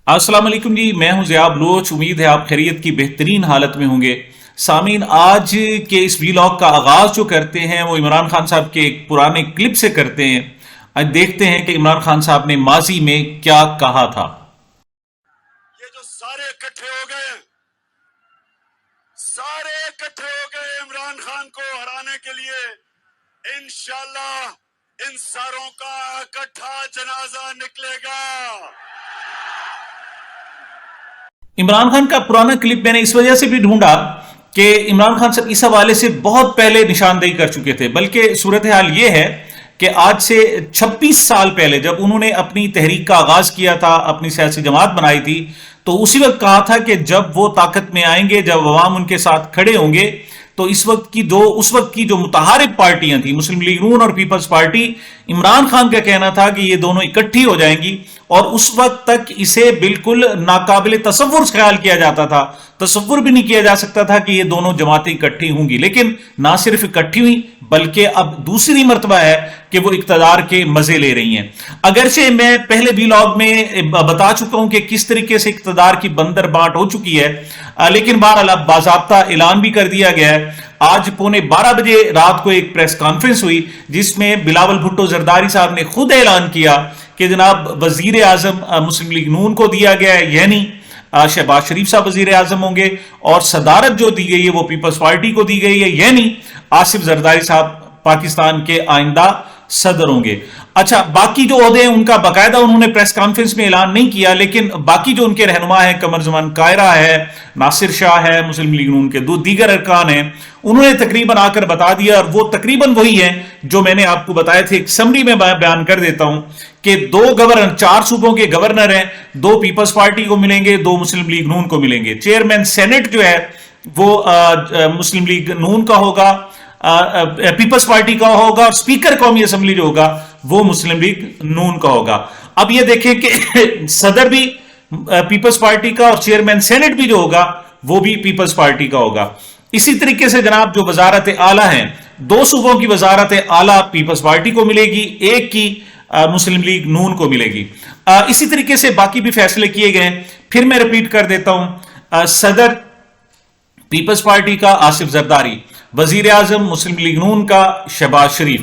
السلام علیکم جی، میں ہوں ضیاء بلوچ۔ امید ہے آپ خیریت کی بہترین حالت میں ہوں گے۔ سامعین، آج کے اس ویلاگ کا آغاز جو کرتے ہیں وہ عمران خان صاحب کے ایک پرانے کلپ سے کرتے ہیں۔ آج دیکھتے ہیں کہ عمران خان صاحب نے ماضی میں کیا کہا تھا۔ یہ جو سارے اکٹھے ہو گئے عمران خان کو ہرانے کے لیے، انشاءاللہ ان ساروں کا اکٹھا جنازہ نکلے گا۔ عمران خان کا پرانا کلپ میں نے اس وجہ سے بھی ڈھونڈا کہ عمران خان صاحب اس حوالے سے بہت پہلے نشاندہی کر چکے تھے، بلکہ صورتحال یہ ہے کہ آج سے 26 سال پہلے جب انہوں نے اپنی تحریک کا آغاز کیا تھا، اپنی سیاسی جماعت بنائی تھی، تو اسی وقت کہا تھا کہ جب وہ طاقت میں آئیں گے، جب عوام ان کے ساتھ کھڑے ہوں گے، تو اس وقت کی جو متحارب پارٹیاں تھیں، مسلم لیگ نون اور پیپلز پارٹی، عمران خان کا کہنا تھا کہ یہ دونوں اکٹھی ہو جائیں گی، اور اس وقت تک اسے بالکل ناقابل تصور خیال کیا جاتا تھا، تصور بھی نہیں کیا جا سکتا تھا کہ یہ دونوں جماعتیں اکٹھی ہوں گی۔ لیکن نہ صرف اکٹھی ہوئی بلکہ اب دوسری مرتبہ ہے کہ وہ اقتدار کے مزے لے رہی ہیں۔ اگرچہ میں پہلے ویلاگ میں بتا چکا ہوں کہ کس طریقے سے اقتدار کی بندر بانٹ ہو چکی ہے، لیکن بہرحال اب باضابطہ اعلان بھی کر دیا گیا ہے۔ آج 11:15 بجے رات کو ایک پریس کانفرنس ہوئی جس میں بلاول بھٹو زرداری صاحب نے خود اعلان کیا کہ جناب وزیر اعظم مسلم لیگ نون کو دیا گیا ہے، یعنی شہباز شریف صاحب وزیر اعظم ہوں گے، اور صدارت جو دی گئی ہے وہ پیپلز پارٹی کو دی گئی ہے، یعنی آصف زرداری صاحب پاکستان کے آئندہ صدر ہوں گے۔ اچھا، باقی جو عہدے ہیں ان کا باقاعدہ انہوں نے پریس کانفرنس میں اعلان نہیں کیا، لیکن باقی جو ان کے رہنما ہیں، قمر زمان قاہرہ ہے، ناصر شاہ ہے، مسلم لیگ نون کے دیگر ارکان ہیں، انہوں نے تقریباً آ کر بتا دیا، اور وہ تقریباً وہی ہیں جو میں نے آپ کو بتائے تھے۔ ایک سمری میں بیان کر دیتا ہوں کہ 2 گورنر، 4 صوبوں کے گورنر ہیں، 2 پیپلز پارٹی کو ملیں گے، 2 مسلم لیگ نون کو ملیں گے۔ چیئرمین سینٹ جو ہے وہ مسلم لیگ نون کا ہوگا، پیپلز پارٹی کا ہوگا، اور اسپیکر قومی اسمبلی جو ہوگا وہ مسلم لیگ نون کا ہوگا۔ اب یہ دیکھیں کہ صدر بھی پیپلز پارٹی کا، اور چیئرمین سینٹ بھی جو ہوگا وہ بھی پیپلز پارٹی کا ہوگا۔ اسی طریقے سے جناب جو وزارت اعلیٰ ہیں، 2 صوبوں کی وزارت اعلیٰ پیپلز پارٹی کو ملے گی، 1 کی مسلم لیگ نون کو ملے گی۔ اسی طریقے سے باقی بھی فیصلے کیے گئے ہیں۔ پھر میں ریپیٹ کر دیتا ہوں، صدر پیپلز پارٹی کا آصف زرداری، وزیر اعظم مسلم لیگ نون کا شہباز شریف،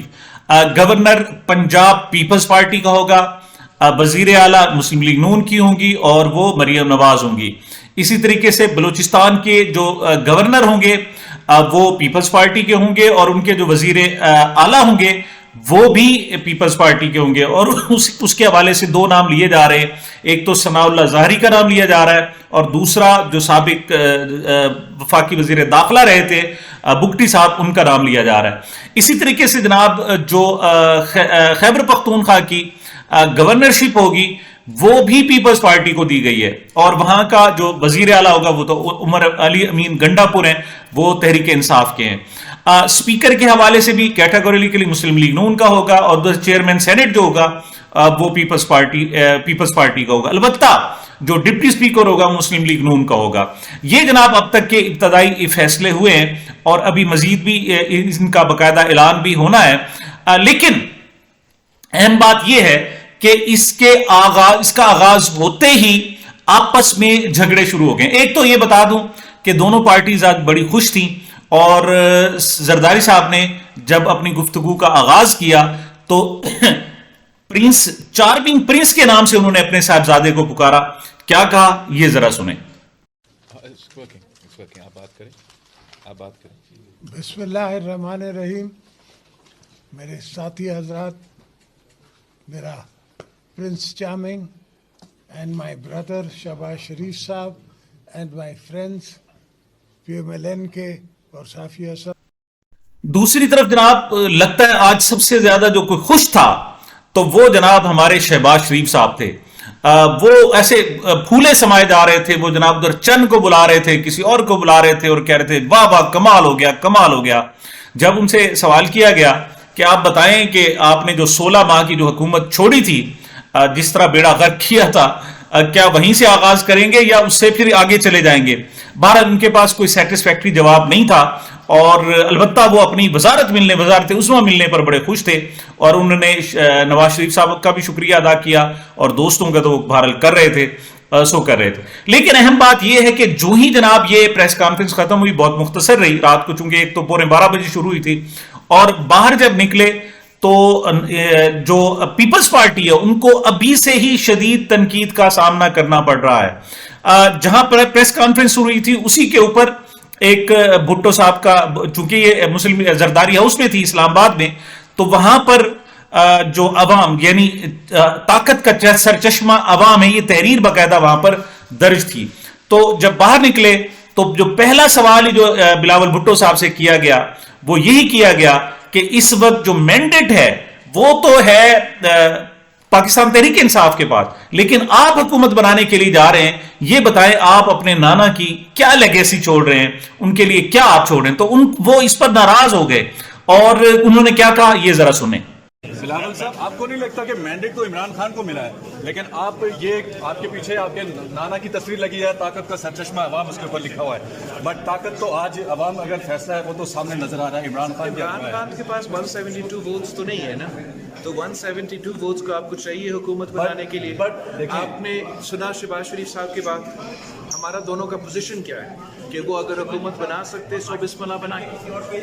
گورنر پنجاب پیپلز پارٹی کا ہوگا، وزیر اعلیٰ مسلم لیگ نون کی ہوں گی اور وہ مریم نواز ہوں گی۔ اسی طریقے سے بلوچستان کے جو گورنر ہوں گے وہ پیپلز پارٹی کے ہوں گے، اور ان کے جو وزیر اعلیٰ ہوں گے وہ بھی پیپلز پارٹی کے ہوں گے۔ اور اس کے حوالے سے 2 نام لیے جا رہے ہیں، ایک تو ثناء اللہ ظاہری کا نام لیا جا رہا ہے، اور دوسرا جو سابق وفاقی وزیر داخلہ رہے تھے بگٹی صاحب، ان کا نام لیا جا رہا ہے۔ اسی طریقے سے جناب جو خیبر پختونخوا کی گورنرشپ ہوگی وہ بھی پیپلز پارٹی کو دی گئی ہے، اور وہاں کا جو وزیر اعلیٰ ہوگا وہ تو عمر علی امین گنڈا پور ہیں، وہ تحریک انصاف کے ہیں۔ اسپیکر کے حوالے سے بھی کیٹاگوریکلی مسلم لیگ نون کا ہوگا، اور چیئرمین سینٹ جو ہوگا وہ پیپلز پارٹی کا ہوگا۔ البتہ جو ڈپٹی اسپیکر ہوگا مسلم لیگ نون کا ہوگا۔ یہ جناب اب تک کے ابتدائی فیصلے ہوئے ہیں، اور ابھی مزید بھی ان کا باقاعدہ اعلان بھی ہونا ہے۔ لیکن اہم بات یہ ہے کہ اس کا آغاز ہوتے ہی آپس میں جھگڑے شروع ہو گئے۔ ایک تو یہ بتا دوں کہ دونوں پارٹیز آج بڑی خوش تھیں، اور زرداری صاحب نے جب اپنی گفتگو کا آغاز کیا تو چارمنگ پرنس کے نام سے انہوں نے اپنے صاحبزادے کو پکارا۔ کیا کہا یہ ذرا سنیں۔ آپ بات کریں۔ بسم اللہ الرحمن الرحیم۔ میرے ساتھی حضرات، میرا prince charming and my brother Shahbaz Sharif Sahib and my friends PMLN کے اور صافیہ صاحب۔ دوسری طرف جناب لگتا ہے آج سب سے زیادہ جو کوئی خوش تھا تو وہ جناب ہمارے شہباز شریف صاحب تھے۔ وہ ایسے پھولے سمائے جا رہے تھے، وہ جناب ادھر چند کو بلا رہے تھے، کسی اور کو بلا رہے تھے، اور کہہ رہے تھے واہ واہ کمال ہو گیا کمال ہو گیا۔ جب ان سے سوال کیا گیا کہ آپ بتائیں کہ آپ نے جو 16 ماہ کی جو حکومت چھوڑی تھی، جس طرح بیڑا غرق کیا تھا، کیا وہیں سے آغاز کریں گے یا اس سے پھر آگے چلے جائیں گے؟ بہرحال ان کے پاس کوئی سیٹسفیکٹری جواب نہیں تھا، اور البتہ وہ اپنی وزارت عظمیٰ ملنے پر بڑے خوش تھے، اور انہوں نے نواز شریف صاحب کا بھی شکریہ ادا کیا، اور دوستوں کا تو وہ بہرحال کر رہے تھے۔ سو کر رہے تھے. لیکن اہم بات یہ ہے کہ جو ہی جناب یہ پریس کانفرنس ختم ہوئی, بہت مختصر رہی رات کو, چونکہ ایک تو 12:15 بجے شروع ہوئی تھی, اور باہر جب نکلے تو جو پیپلز پارٹی ہے ان کو ابھی سے ہی شدید تنقید کا سامنا کرنا پڑ رہا ہے. جہاں پر پریس کانفرنس شروع ہوئی تھی اسی کے اوپر ایک بھٹو صاحب کا, چونکہ یہ مسلم زرداری ہاؤس میں تھی اسلام آباد میں, تو وہاں پر جو عوام یعنی طاقت کا سرچشمہ عوام ہے, یہ تحریر باقاعدہ وہاں پر درج تھی. تو جب باہر نکلے تو جو پہلا سوال جو بلاول بھٹو صاحب سے کیا گیا وہ یہی کیا گیا کہ اس وقت جو مینڈیٹ ہے وہ تو ہے پاکستان تحریک انصاف کے پاس, لیکن آپ حکومت بنانے کے لیے جا رہے ہیں, یہ بتائیں آپ اپنے نانا کی کیا لیگیسی چھوڑ رہے ہیں, ان کے لیے کیا آپ چھوڑ رہے ہیں. تو وہ اس پر ناراض ہو گئے اور انہوں نے کیا کہا یہ ذرا سنیں. بلاول صاحب, آپ کو نہیں لگتا کہ مینڈیٹ تو عمران خان کو ملا ہے, لیکن آپ کے پیچھے آپ کے نانا کی تصویر لگی ہے, طاقت کا سرچشمہ عوام اس کے اوپر لکھا ہوا ہے, بٹ طاقت تو آج عوام اگر فیصلہ ہے وہ تو سامنے نظر آ رہا ہے. عمران خان کے پاس 172 ووٹس تو نہیں ہے نا, تو 172 ووٹس کو آپ کو چاہیے حکومت بنانے کے لیے. آپ نے سنا شہباز شریف صاحب کی بات, ہمارا دونوں کا پوزیشن کیا ہے کہ وہ اگر حکومت بنا سکتے سو بسم اللہ بنائیں.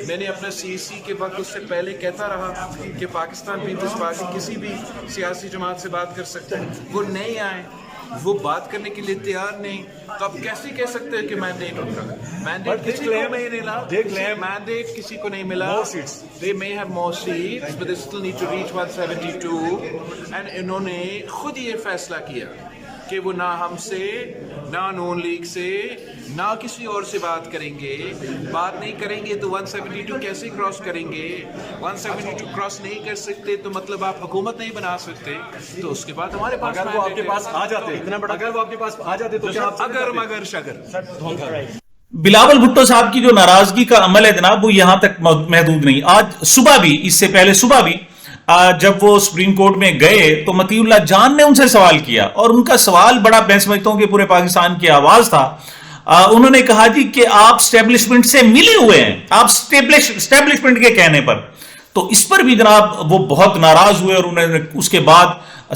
میں نے اپنا CEC کے وقت اس سے پہلے کہتا رہا کہ پاکستان پیپلز پارٹی کسی بھی سیاسی جماعت سے بات کر سکتے ہیں, وہ نہیں آئے, وہ بات کرنے کے لیے تیار نہیں, تو آپ کیسے کہہ سکتے ہیں کہ مینڈیٹ ہوگا. مینڈیٹ کسی کو نہیں ملا, مینڈیٹ کسی کو نہیں ملا. They may have more seats, but they still need to reach 172, and انہوں نے خود یہ فیصلہ کیا کہ وہ نہ ہم سے, نہ نون لیگ سے, نہ کسی اور سے بات کریں گے. بات نہیں کریں گے تو 172 کیسے کراس کریں گے. 172 کراس نہیں کر سکتے تو مطلب آپ حکومت نہیں بنا سکتے. تو اس کے بعد ہمارے پاس اگر وہ آپ کے پاس آ جاتے تو کیا اگر مگر شگر. بلاول بھٹو صاحب کی جو ناراضگی کا عمل ہے جناب وہ یہاں تک محدود نہیں. آج صبح بھی, اس سے پہلے صبح بھی جب وہ سپریم کورٹ میں گئے تو مطیع اللہ جان نے ان سے سوال کیا, اور ان کا سوال بڑا میں سمجھتا ہوں کہ پورے پاکستان کی آواز تھا. انہوں نے کہا جی کہ آپ اسٹیبلشمنٹ سے ملے ہوئے ہیں, آپ اسٹیبلشمنٹ کے کہنے پر. تو اس پر بھی جناب وہ بہت ناراض ہوئے, اور انہوں نے اس کے بعد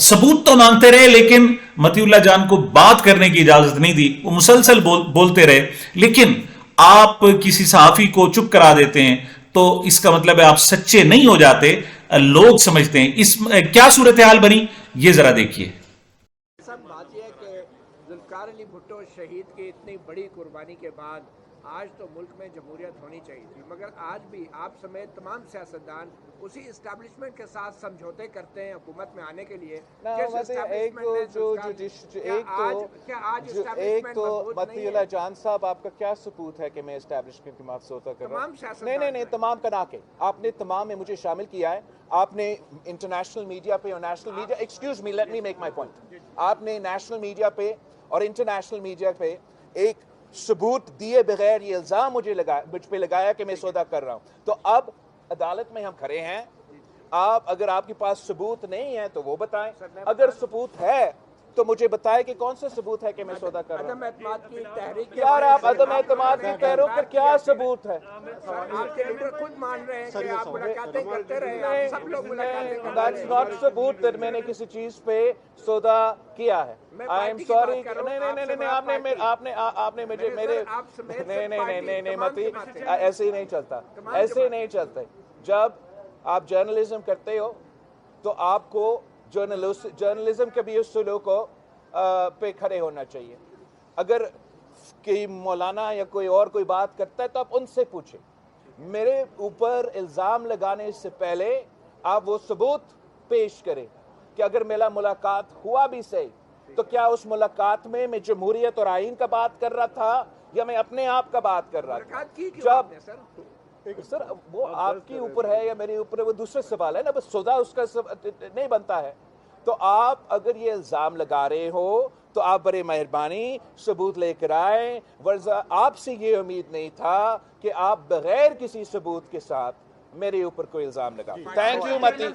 ثبوت تو مانگتے رہے لیکن مطیع اللہ جان کو بات کرنے کی اجازت نہیں دی. وہ مسلسل بولتے رہے, لیکن آپ کسی صحافی کو چپ کرا دیتے ہیں تو اس کا مطلب ہے آپ سچے نہیں ہو جاتے, لوگ سمجھتے ہیں. اس کیا صورتحال بنی یہ ذرا دیکھیے. سب بات یہ ہے کہ ذوالفقار علی بھٹو شہید کی اتنی بڑی قربانی کے بعد آج تو ملک میں جمہوریت ہونی چاہیے تھی, مگر آج بھی آپ سمیت تمام سیاستدان اسی اسٹیبلشمنٹ کے ساتھ سمجھوتے کرتے ہیں حکومت میں آنے کے لیے. مطیع اللہ جان صاحب, آپ کا کیا ثبوت ہے کہ میں اسٹیبلشمنٹ کی مفسودہ کر رہا ہوں؟ نہیں, تمام کنا کے آپ نے تمام میں مجھے شامل کیا ہے. آپ نے انٹرنیشنل میڈیا پہ اور national media, excuse me let me make my point, آپ نے نیشنل میڈیا پہ اور انٹرنیشنل میڈیا پہ ایک ثبوت دیے بغیر یہ الزام مجھ پہ لگایا کہ میں سودا کر رہا ہوں. تو اب عدالت میں ہم کھڑے ہیں, اگر آپ کے پاس ثبوت نہیں ہے تو وہ بتائیں, اگر ثبوت ہے تو مجھے بتائے کہ کون سا ثبوت ہے کہ میں سودا کر رہا ہوں. یار آپ عدم اعتماد کی کہہ رہے ہو کہ کیا ثبوت ہے؟ آپ کے لیڈر خود مان رہے ہیں کہ آپ ملاقاتیں کرتے رہے, سب لوگ ملاقاتیں کرتے رہے. That's not ثبوت کہ میں نے کسی چیز پہ سودا کیا ہے. I am sorry. آپ نے مجھے میرے نہیں متی, ایسے ہی نہیں چلتا, ایسے ہی نہیں چلتا. جب آپ جرنلزم کرتے ہو تو آپ کو جرنلزم کے بھی اصولوں کو پہ کھڑے ہونا چاہیے. اگر کوئی مولانا یا کوئی اور کوئی بات کرتا ہے تو آپ ان سے پوچھیں. میرے اوپر الزام لگانے سے پہلے آپ وہ ثبوت پیش کریں کہ اگر میرا ملاقات ہوا بھی صحیح تو کیا اس ملاقات میں جمہوریت اور آئین کا بات کر رہا تھا یا میں اپنے آپ کا بات کر رہا تھا. جب سر وہ آپ کے اوپر ہے یا میرے اوپر ہے, وہ دوسرے سوال ہے نا, بس سودا اس کا نہیں بنتا ہے. تو آپ اگر یہ الزام لگا رہے ہو تو آپ بڑے مہربانی ثبوت لے کر آئیں, ورنہ آپ سے یہ امید نہیں تھا کہ آپ بغیر کسی ثبوت کے ساتھ میرے اوپر کوئی الزام لگا. تھینک یو متی.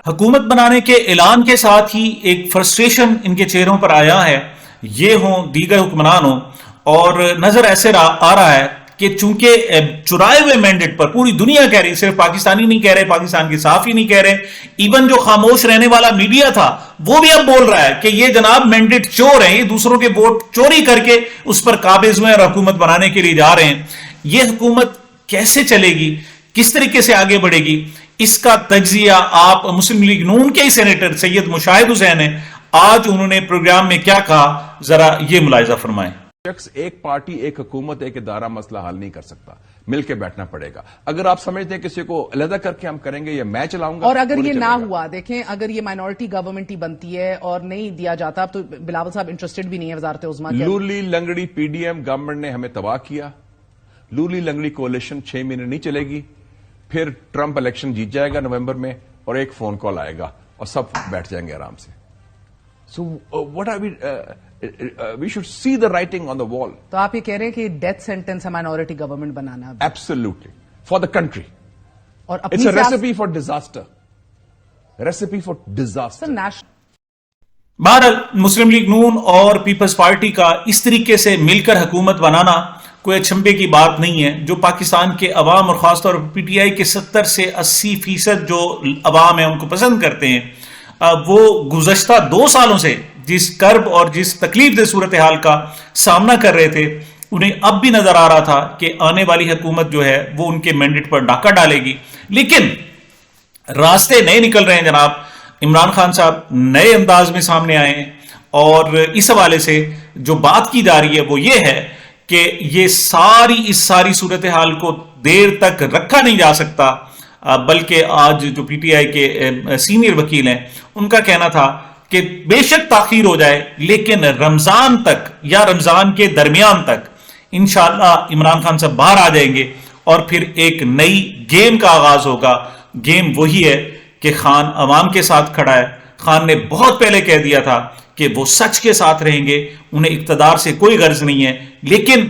حکومت بنانے کے اعلان کے ساتھ ہی ایک فرسٹریشن ان کے چہروں پر آیا ہے, یہ ہوں دیگر حکمران ہوں, اور نظر ایسے آ رہا ہے کہ چونکہ چرائے ہوئے مینڈیٹ پر پوری دنیا کہہ رہی، صرف پاکستانی نہیں کہہ رہے، پاکستان کے صحافی نہیں کہہ رہے، ایون جو خاموش رہنے والا میڈیا تھا وہ بھی اب بول رہا ہے کہ یہ جناب مینڈیٹ چور ہیں، یہ دوسروں کے ووٹ چوری کر کے اس پر قابض ہوئے اور حکومت بنانے کے لیے جا رہے ہیں. یہ حکومت کیسے چلے گی، کس طریقے سے آگے بڑھے گی، اس کا تجزیہ آپ مسلم لیگ نون کے ہی سینیٹر سید مشاہد حسین ہیں، آج انہوں نے پروگرام میں کیا کہا، ذرا یہ ملاحظہ فرمائیں. شخص ایک پارٹی، ایک حکومت، ایک ادارہ مسئلہ حل نہیں کر سکتا، مل کے بیٹھنا پڑے گا. اگر آپ سمجھتے ہیں کسی کو علیحدہ کر کے ہم کریں گے یا میں چلاؤں گا، اور اگر یہ نہ ہوا، دیکھیں اگر یہ مائنورٹی گورنمنٹ ہی بنتی ہے اور نہیں دیا جاتا، تو بلاول صاحب انٹرسٹڈ بھی نہیں ہے وزارت عظمیٰ کے. لولی لنگڑی پی ڈی ایم گورنمنٹ نے ہمیں تباہ کیا. لولی لنگڑی کولیشن 6 مہینے نہیں چلے گی، پھر ٹرمپ الیکشن جیت جائے گا نومبر میں اور ایک فون کال آئے گا اور سب بیٹھ جائیں گے آرام سے. So what are we should see the writing on the wall. تو آپ یہ کہہ رہے ہیں کہ ڈیتھ سینٹنس ہے مائنورٹی گورنمنٹ بنانا؟ Absolutely for the country. اور it's a recipe for disaster, recipe for disaster. بہرحال مسلم لیگ نون اور پیپلز پارٹی کا اس طریقے سے مل کر حکومت بنانا کوئی اچھمبے کی بات نہیں ہے. جو پاکستان کے عوام اور خاص طور پر پی ٹی آئی کے 70 سے 80% جو عوام ہیں ان کو پسند کرتے ہیں، وہ گزشتہ 2 سالوں سے جس کرب اور جس تکلیف دہ صورتحال کا سامنا کر رہے تھے، انہیں اب بھی نظر آ رہا تھا کہ آنے والی حکومت جو ہے وہ ان کے مینڈیٹ پر ڈاکہ ڈالے گی. لیکن راستے نئے نکل رہے ہیں جناب. عمران خان صاحب نئے انداز میں سامنے آئے ہیں اور اس حوالے سے جو بات کی جا رہی ہے وہ یہ ہے کہ یہ ساری صورتحال کو دیر تک رکھا نہیں جا سکتا، بلکہ آج جو پی ٹی آئی کے سینئر وکیل ہیں ان کا کہنا تھا کہ بے شک تاخیر ہو جائے لیکن رمضان تک یا رمضان کے درمیان تک انشاءاللہ عمران خان صاحب باہر آ جائیں گے اور پھر ایک نئی گیم کا آغاز ہوگا. گیم وہی ہے کہ خان عوام کے ساتھ کھڑا ہے. خان نے بہت پہلے کہہ دیا تھا کہ وہ سچ کے ساتھ رہیں گے، انہیں اقتدار سے کوئی غرض نہیں ہے، لیکن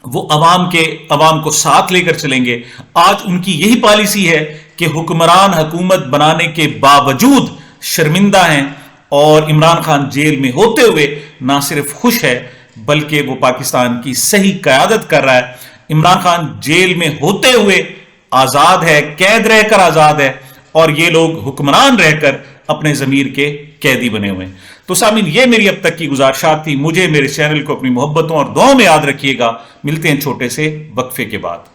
وہ عوام کو ساتھ لے کر چلیں گے. آج ان کی یہی پالیسی ہے کہ حکمران حکومت بنانے کے باوجود شرمندہ ہیں اور عمران خان جیل میں ہوتے ہوئے نہ صرف خوش ہے بلکہ وہ پاکستان کی صحیح قیادت کر رہا ہے. عمران خان جیل میں ہوتے ہوئے آزاد ہے، قید رہ کر آزاد ہے، اور یہ لوگ حکمران رہ کر اپنے ضمیر کے قیدی بنے ہوئے ہیں. تو سامعین، یہ میری اب تک کی گزارشات تھی. مجھے میرے چینل کو اپنی محبتوں اور دعاؤں میں یاد رکھیے گا. ملتے ہیں چھوٹے سے وقفے کے بعد.